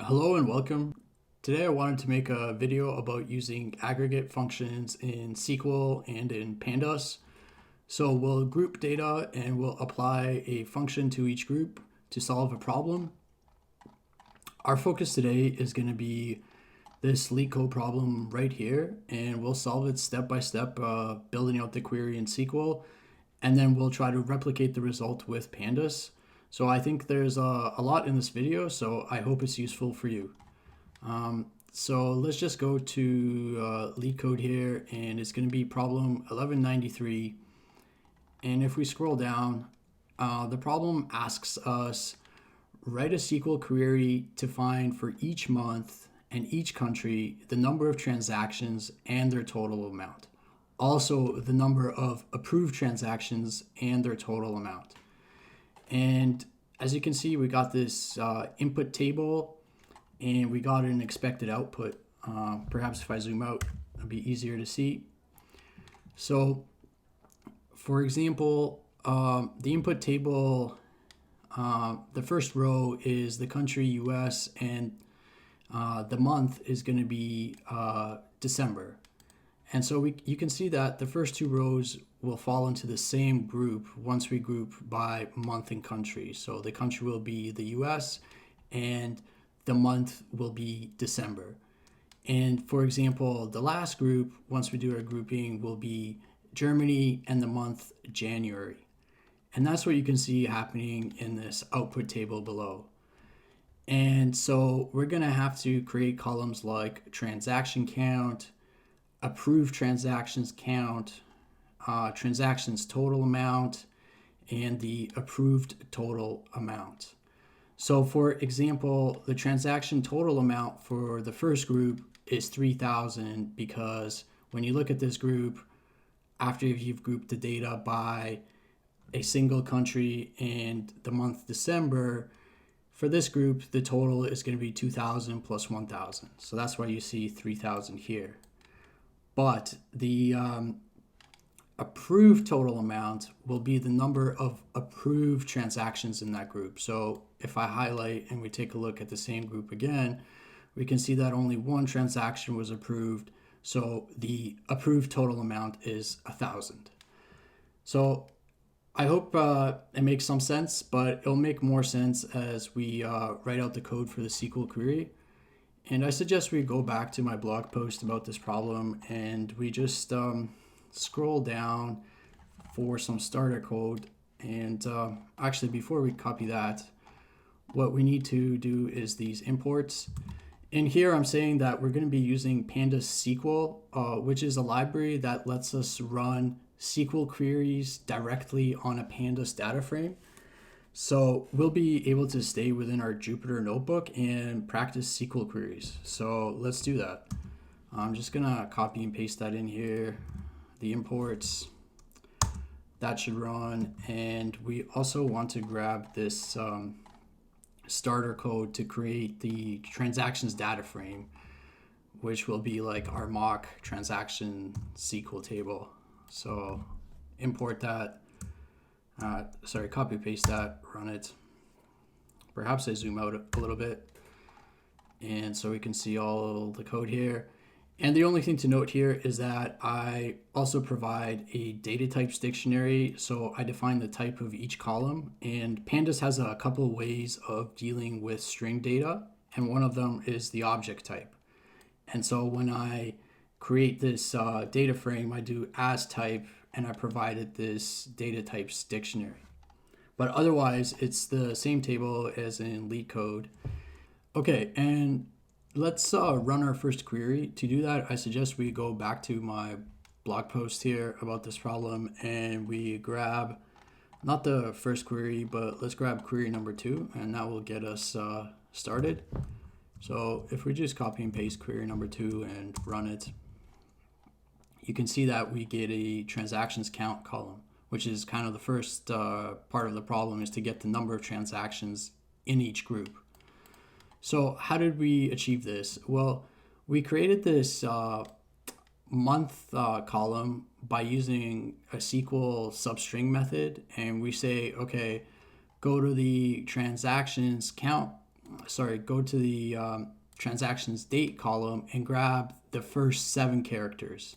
Hello and welcome. Today I wanted to make a video about using aggregate functions in SQL and in Pandas. So we'll group data and we'll apply a function to each group to solve a problem. Our focus today is going to be this LeetCode problem right here, and we'll solve it step by step, building out the query in SQL, and then we'll try to replicate the result with Pandas. So I think there's a lot in this video, so I hope it's useful for you. So let's just go to LeetCode here, and it's going to be problem 1193. And if we scroll down, the problem asks us, write a SQL query to find for each month and each country the number of transactions and their total amount. Also, the number of approved transactions and their total amount. And as you can see, we got this input table and we got an expected output. Perhaps if I zoom out, it'll be easier to see. So, for example, the input table, the first row is the country US, and the month is going to be December. And so you can see that the first two rows will fall into the same group once we group by month and country. So the country will be the US and the month will be December. And for example, the last group, once we do our grouping, will be Germany and the month January. And that's what you can see happening in this output table below. And so we're going to have to create columns like transaction count, approved transactions count, transactions total amount, and the approved total amount. So for example, the transaction total amount for the first group is 3,000 because when you look at this group, after you've grouped the data by a single country and the month December, for this group, the total is going to be 2,000 plus 1,000. So that's why you see 3,000 here. But the approved total amount will be the number of approved transactions in that group. So if I highlight and we take a look at the same group again, we can see that only one transaction was approved. So the approved total amount is 1,000. So I hope it makes some sense, but it'll make more sense as we write out the code for the SQL query. And I suggest we go back to my blog post about this problem and we just scroll down for some starter code. And actually, before we copy that, what we need to do is these imports. And here I'm saying that we're going to be using Pandas SQL, which is a library that lets us run SQL queries directly on a Pandas data frame. So we'll be able to stay within our Jupyter notebook and practice SQL queries. So let's do that. I'm just gonna copy and paste that in here. The imports, that should run. And we also want to grab this starter code to create the transactions data frame, which will be like our mock transaction SQL table. So import that. Copy paste that, run it. Perhaps I zoom out a little bit. And so we can see all the code here. And the only thing to note here is that I also provide a data types dictionary. So I define the type of each column. And Pandas has a couple of ways of dealing with string data. And one of them is the object type. And so when I create this data frame, I do as type, and I provided this data types dictionary. But otherwise, it's the same table as in LeetCode. Okay, and let's run our first query. To do that, I suggest we go back to my blog post here about this problem, and we grab, not the first query, but let's grab query number 2, and that will get us started. So if we just copy and paste query number 2 and run it, you can see that we get a transactions count column, which is kind of the first part of the problem, is to get the number of transactions in each group. So how did we achieve this? Well, we created this month column by using a SQL substring method, and we say, okay, go to the transactions count go to the transactions date column and grab the first 7 characters.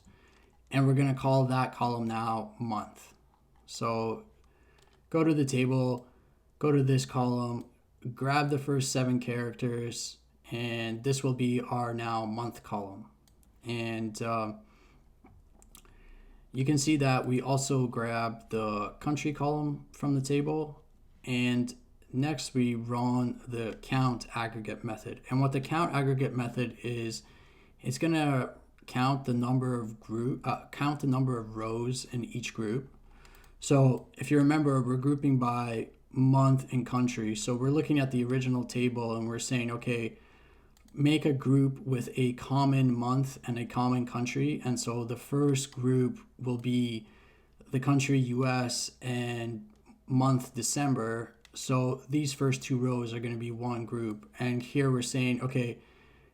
And we're going to call that column now month. So go to the table, go to this column, grab the first 7 characters, and this will be our now month column. And you can see that we also grab the country column from the table, and next we run the count aggregate method. And what the count aggregate method is, it's going to count the number of rows in each group. So if you remember, we're grouping by month and country. So we're looking at the original table and we're saying, okay, make a group with a common month and a common country. And so the first group will be the country US and month December. So these first 2 rows are going to be one group. And here we're saying, okay,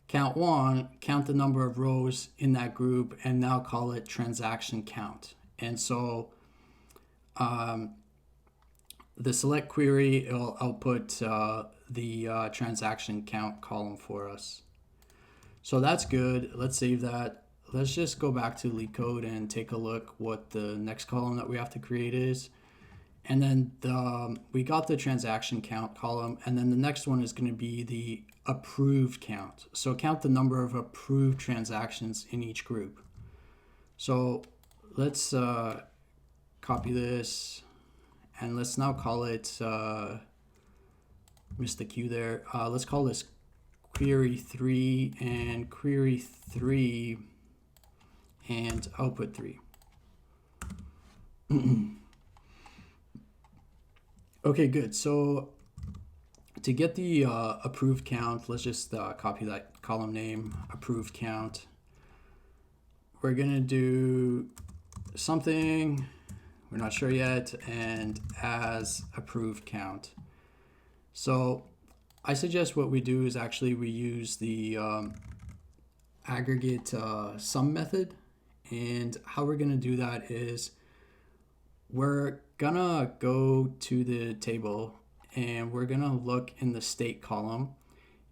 count the number of rows in that group, and now call it transaction count. And so the select query will output the transaction count column for us. So that's good. Let's save that. Let's just go back to LeetCode and take a look what the next column that we have to create is. And then we got the transaction count column, and then the next one is going to be the approved count. So count the number of approved transactions in each group. So let's copy this, and let's now call it, missed the Q there. Let's call this query 3 and query 3 and output 3. Okay, good. So to get the approved count, let's just copy that column name, approved count. We're going to do something, we're not sure yet, and as approved count. So I suggest what we do is actually we use the aggregate sum method. And how we're going to do that is we're going to go to the table and we're going to look in the state column.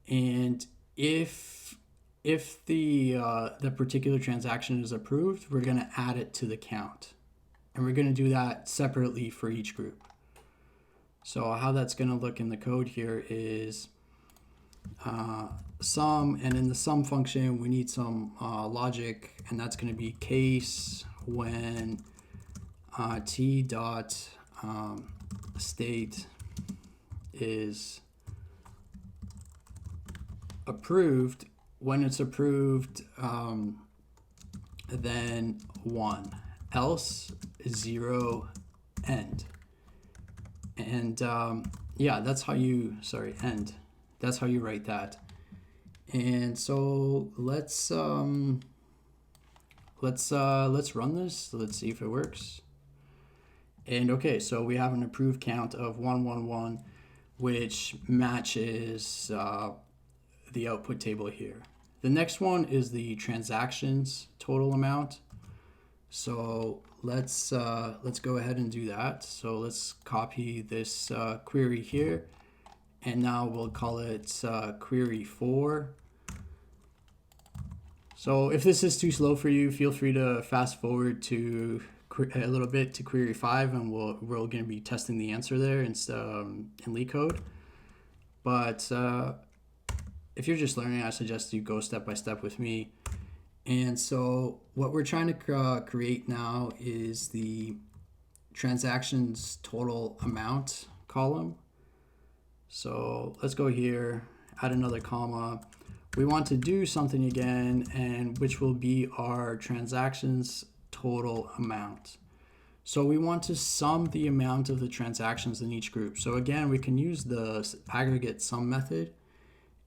And if the particular transaction is approved, we're going to add it to the count. And we're going to do that separately for each group. So how that's going to look in the code here is sum, and in the sum function we need some logic, and that's going to be case when t dot state is approved. When it's approved, then 1, else 0, end. And yeah, that's how you end. That's how you write that. And so let's run this. Let's see if it works. And okay, so we have an approved count of 111, which matches the output table here. The next one is the transactions total amount. So let's go ahead and do that. So let's copy this query here, and now we'll call it query 4. So if this is too slow for you, feel free to fast forward to a little bit to query 5, and we're going to be testing the answer there in LeetCode. But if you're just learning, I suggest you go step by step with me. And so what we're trying to create now is the transactions total amount column. So let's go here, add another comma. We want to do something again, and which will be our transactions total amount. So we want to sum the amount of the transactions in each group. So again, we can use the aggregate sum method.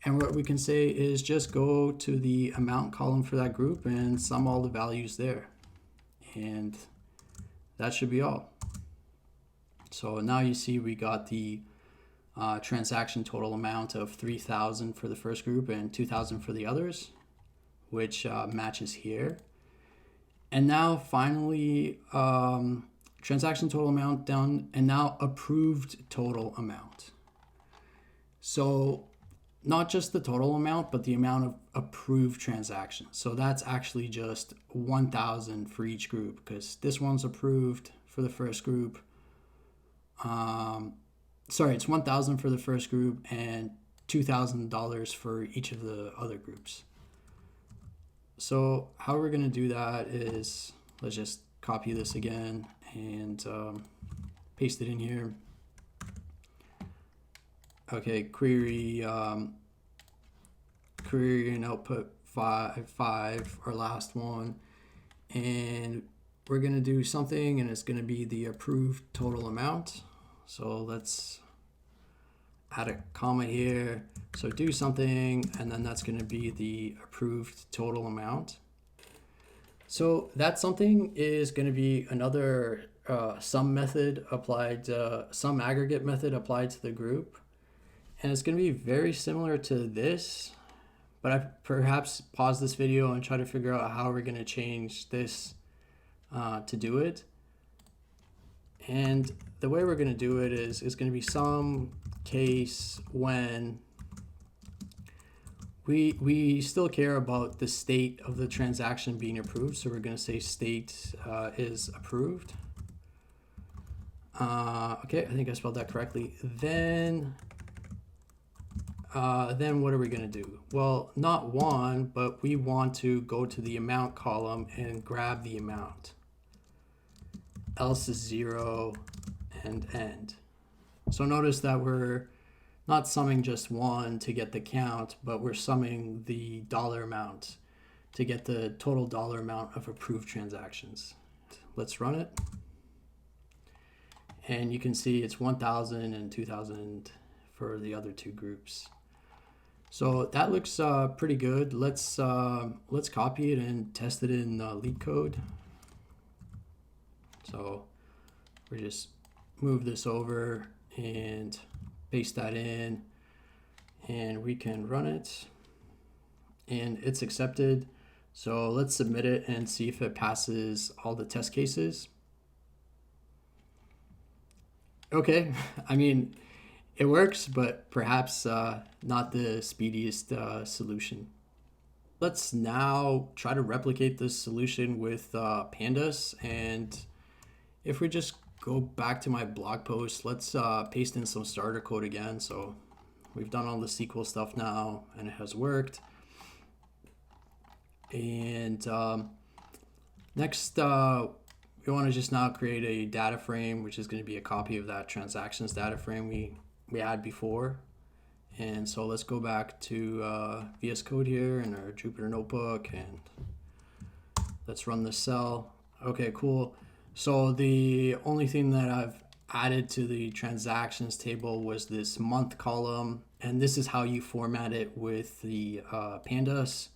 And what we can say is just go to the amount column for that group and sum all the values there. And that should be all. So now you see we got the transaction total amount of 3,000 for the first group and 2,000 for the others, which matches here. And now finally, transaction total amount done, and now approved total amount. So not just the total amount, but the amount of approved transactions. So that's actually just 1,000 for each group, because this one's approved for the first group. Sorry, it's 1,000 for the first group and $2,000 for each of the other groups. So how we're going to do that is, let's just copy this again and paste it in here. Okay, query and output 5, our last one, and we're going to do something, and it's going to be the approved total amount. So let's add a comma here. So do something, and then that's going to be the approved total amount. So that something is going to be another sum method applied, sum aggregate method applied to the group. And it's going to be very similar to this, but I perhaps pause this video and try to figure out how we're going to change this to do it. And the way we're going to do it is going to be some case when we still care about the state of the transaction being approved. So we're going to say state is approved. Okay, I think I spelled that correctly. Then what are we going to do? Well, not one, but we want to go to the amount column and grab the amount. Else is 0 and end. So notice that we're not summing just one to get the count, but we're summing the dollar amount to get the total dollar amount of approved transactions. Let's run it. And you can see it's 1,000 and 2,000 for the other two groups. So that looks pretty good. Let's copy it and test it in LeetCode. So we just move this over and paste that in, and we can run it, and it's accepted. So let's submit it and see if it passes all the test cases. Okay, I mean, it works, but perhaps not the speediest solution. Let's now try to replicate this solution with Pandas. And if we just go back to my blog post, let's paste in some starter code again. So we've done all the SQL stuff now, and it has worked. And next, we want to just now create a data frame, which is going to be a copy of that transactions data frame we had before. And so let's go back to VS Code here in our Jupyter Notebook, and let's run this cell. Okay, cool. So the only thing that I've added to the transactions table was this month column, and this is how you format it with the Pandas.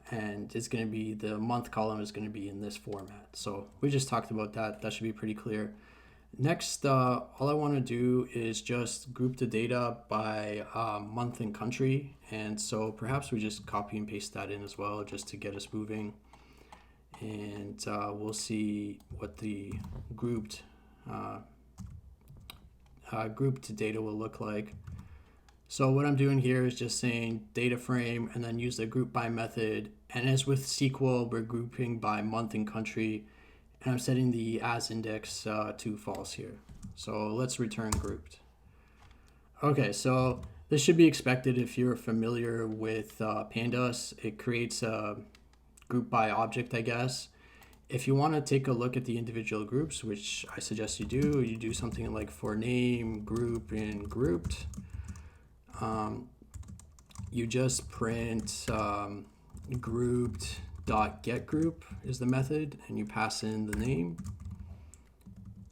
And it's going to be, the month column is going to be in this format. So we just talked about that. That should be pretty clear. Next, all I want to do is just group the data by month and country. And so perhaps we just copy and paste that in as well, just to get us moving. And we'll see what the grouped data will look like. So what I'm doing here is just saying data frame and then use the group by method. And as with SQL, we're grouping by month and country. And I'm setting the as index to false here. So let's return grouped. Okay, so this should be expected if you're familiar with Pandas. It creates a group by object, I guess. If you want to take a look at the individual groups, which I suggest you do something like for name, group, and grouped. You just print grouped.getGroup is the method, and you pass in the name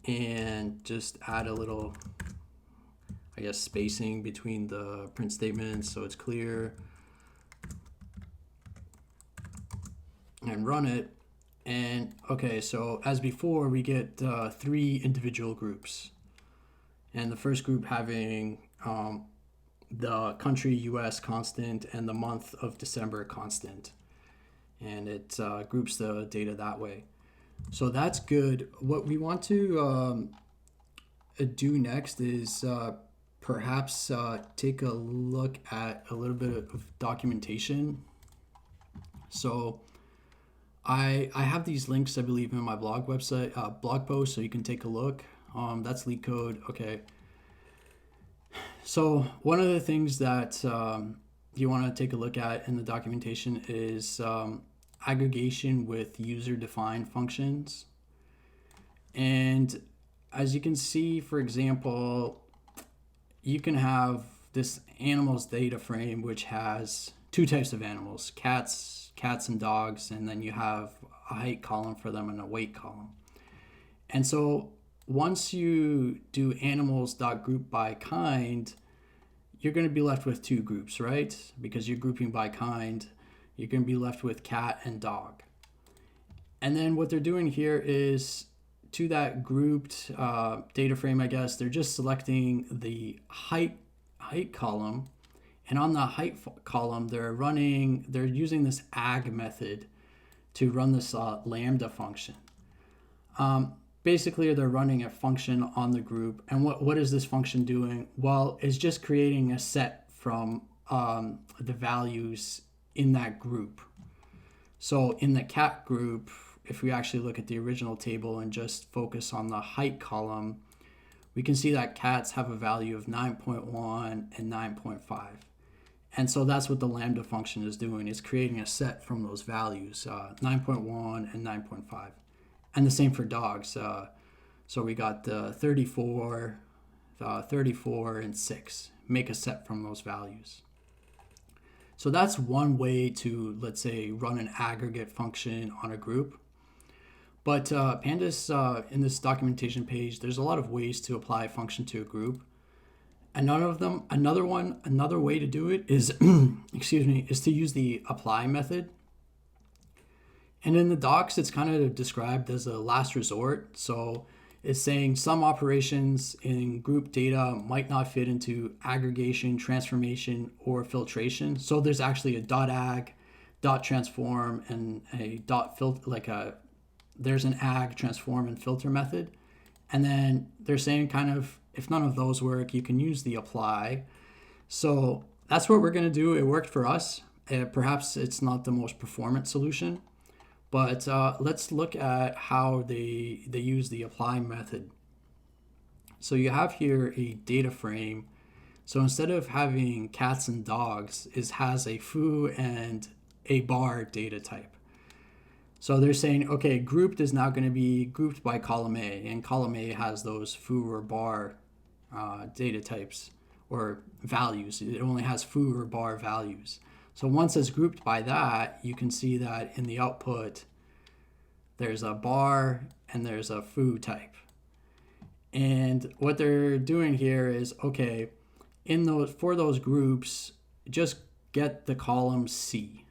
and just add a little, I guess, spacing between the print statements so it's clear, and run it. And okay, so as before, we get 3 individual groups, and the first group having the country US constant and the month of December constant, and it groups the data that way. So that's good. What we want to do next is perhaps take a look at a little bit of documentation. So I have these links, I believe, in my blog website, blog post, so you can take a look. That's LeetCode. Okay. So one of the things that you want to take a look at in the documentation is aggregation with user-defined functions. And as you can see, for example, you can have this animals data frame, which has two types of animals, cats and dogs, and then you have a height column for them and a weight column. And so once you do animals.group by kind, you're going to be left with two groups, right? Because you're grouping by kind, you're going to be left with cat and dog. And then what they're doing here is, to that grouped data frame, I guess, they're just selecting the height column. And on the height column, they're using this ag method to run this lambda function. Basically, they're running a function on the group. And what is this function doing? Well, it's just creating a set from the values in that group. So in the cat group, if we actually look at the original table and just focus on the height column, we can see that cats have a value of 9.1 and 9.5. And so that's what the lambda function is doing. It's creating a set from those values, 9.1 and 9.5. And the same for dogs. So we got the 34, 34, and 6. Make a set from those values. So that's one way to, let's say, run an aggregate function on a group. But Pandas, in this documentation page, there's a lot of ways to apply a function to a group. And another way to do it is, is to use the apply method. And in the docs, it's kind of described as a last resort. So it's saying some operations in group data might not fit into aggregation, transformation, or filtration. So there's actually a .ag, .transform, and a .filter, there's an ag, transform, and filter method. And then they're saying kind of, if none of those work, you can use the apply. So that's what we're going to do. It worked for us. Perhaps it's not the most performant solution, but let's look at how they use the apply method. So you have here a data frame. So instead of having cats and dogs, it has a foo and a bar data type. So they're saying, okay, grouped is now going to be grouped by column A, and column A has those foo or bar data types or values. It only has foo or bar values. So once it's grouped by that, you can see that in the output, there's a bar and there's a foo type. And what they're doing here is, okay, for those groups, just get the column C.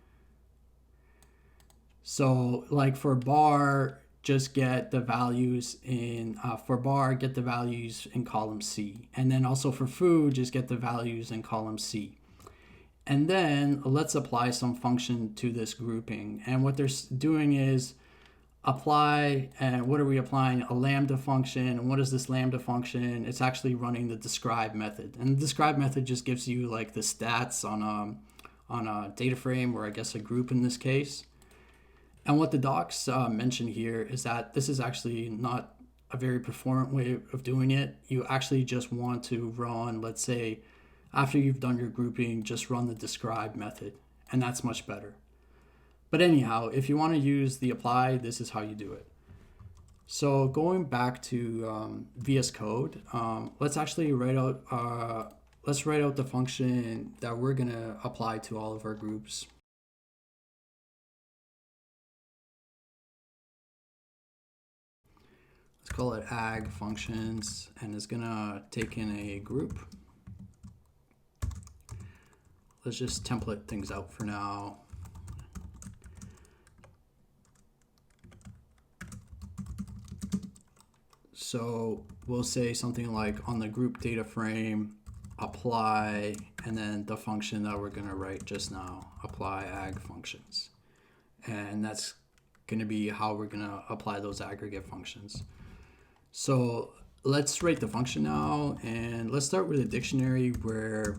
So like for bar, just get the values in, get the values in column C. And then also for foo, just get the values in column C. And then let's apply some function to this grouping. And what they're doing is apply, and what are we applying? A lambda function. And what is this lambda function? It's actually running the describe method. And the describe method just gives you like the stats on a data frame, or I guess a group in this case. And what the docs mention here is that this is actually not a very performant way of doing it. You actually just want to run, let's say, after you've done your grouping, just run the describe method, and that's much better. But anyhow, if you want to use the apply, this is how you do it. So going back to VS Code, let's actually write out the function that we're going to apply to all of our groups. Let's call it ag functions, and it's gonna take in a group. Let's just template things out for now. So we'll say something like on the group data frame, apply, and then the function that we're gonna write just now, apply ag functions. And that's gonna be how we're gonna apply those aggregate functions. So let's write the function now, and let's start with a dictionary where,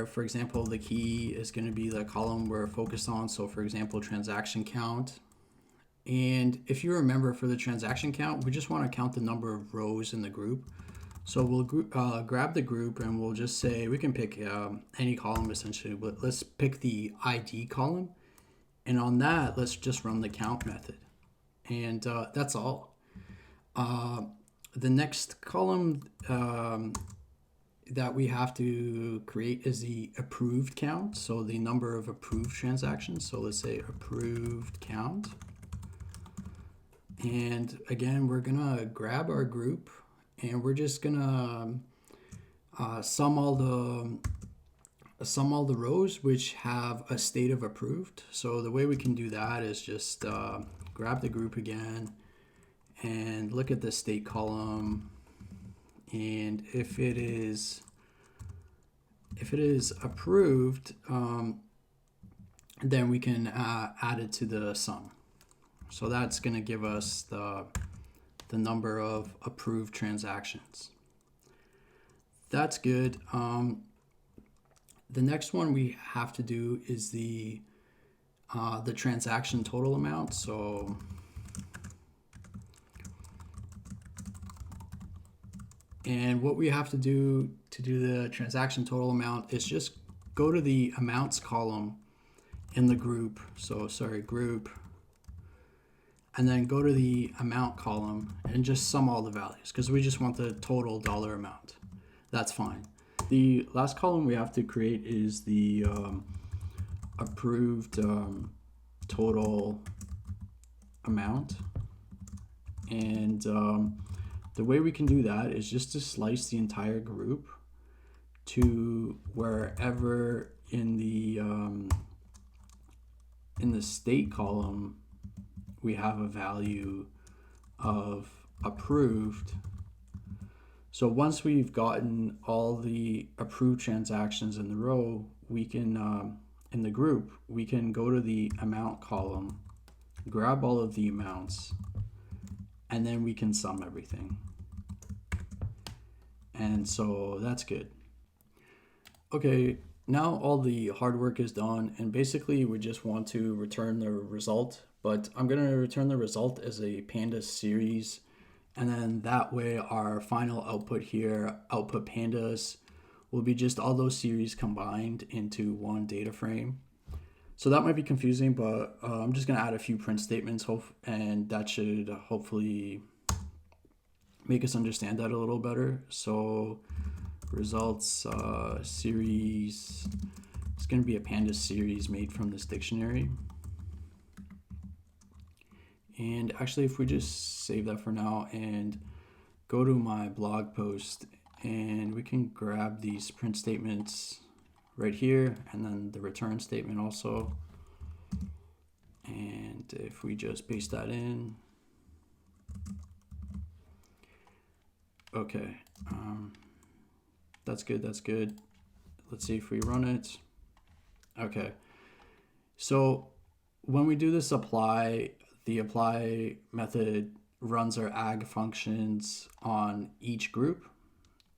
for example, the key is going to be the column we're focused on. So for example, transaction count. And if you remember, for the transaction count, we just want to count the number of rows in the group. So we'll grab the group, and we'll just say, we can pick any column essentially, but let's pick the ID column. And on that, let's just run the count method. And that's all. The next column that we have to create is the approved count. So the number of approved transactions. So let's say approved count. And again, we're gonna grab our group, and we're just gonna sum all the rows which have a state of approved. So the way we can do that is just grab the group again and look at the state column, and if it is approved, then we can add it to the sum. So that's going to give us the number of approved transactions. That's good. The next one we have to do is the transaction total amount. So and what we have to do the transaction total amount is just go to the amounts column in the group. So group, and then go to the amount column and just sum all the values, because we just want the total dollar amount. That's fine. The last column we have to create is the approved total amount. And the way we can do that is just to slice the entire group to wherever in the state column we have a value of approved. So once we've gotten all the approved transactions in the row, we can in the group, we can go to the amount column, grab all of the amounts, and then we can sum everything. And so that's good. Okay, now all the hard work is done, and basically we just want to return the result, but I'm going to return the result as a Pandas series, and then that way our final output here, output Pandas, will be just all those series combined into one data frame. So that might be confusing, but I'm just going to add a few print statements, and that should hopefully make us understand that a little better. So results series, it's going to be a Pandas series made from this dictionary. And actually, if we just save that for now and go to my blog post, and we can grab these print statements right here, and then the return statement also. And if we just paste that in, okay, that's good, that's good. Let's see if we run it. Okay, so when we do this apply, the apply method runs our ag functions on each group,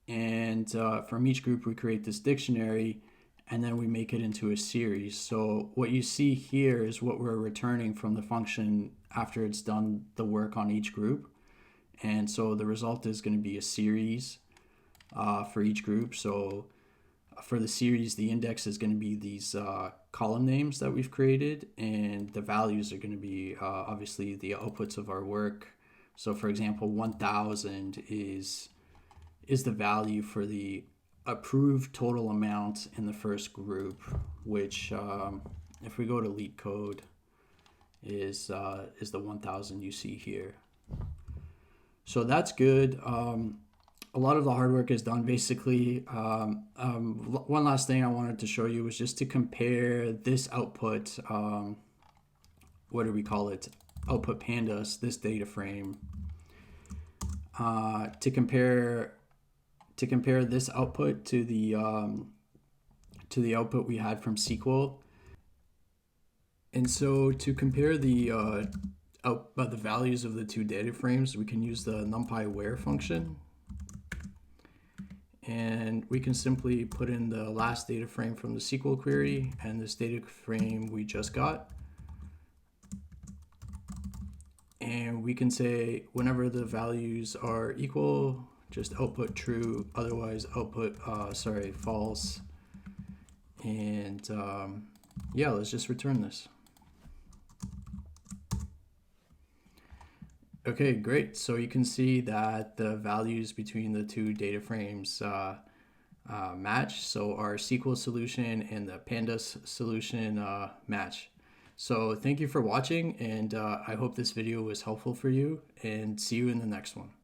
and from each group we create this dictionary, and then we make it into a series. So what you see here is what we're returning from the function after it's done the work on each group. And so the result is going to be a series for each group. So for the series, the index is going to be these column names that we've created, and the values are going to be obviously the outputs of our work. So for example, 1000 is the value for the approved total amount in the first group, which if we go to LeetCode is the 1000 you see here. So that's good. A lot of the hard work is done basically. One last thing I wanted to show you was just to compare this output, what do we call it? Output Pandas, this data frame, to compare this output to the output we had from SQL. And so to compare the the values of the two data frames, we can use the numpy where function. And we can simply put in the last data frame from the SQL query and this data frame we just got. And we can say whenever the values are equal, just output true, otherwise output, false. And yeah, let's just return this. Okay, great. So you can see that the values between the two data frames match. So our SQL solution and the Pandas solution match. So thank you for watching, and I hope this video was helpful for you, and see you in the next one.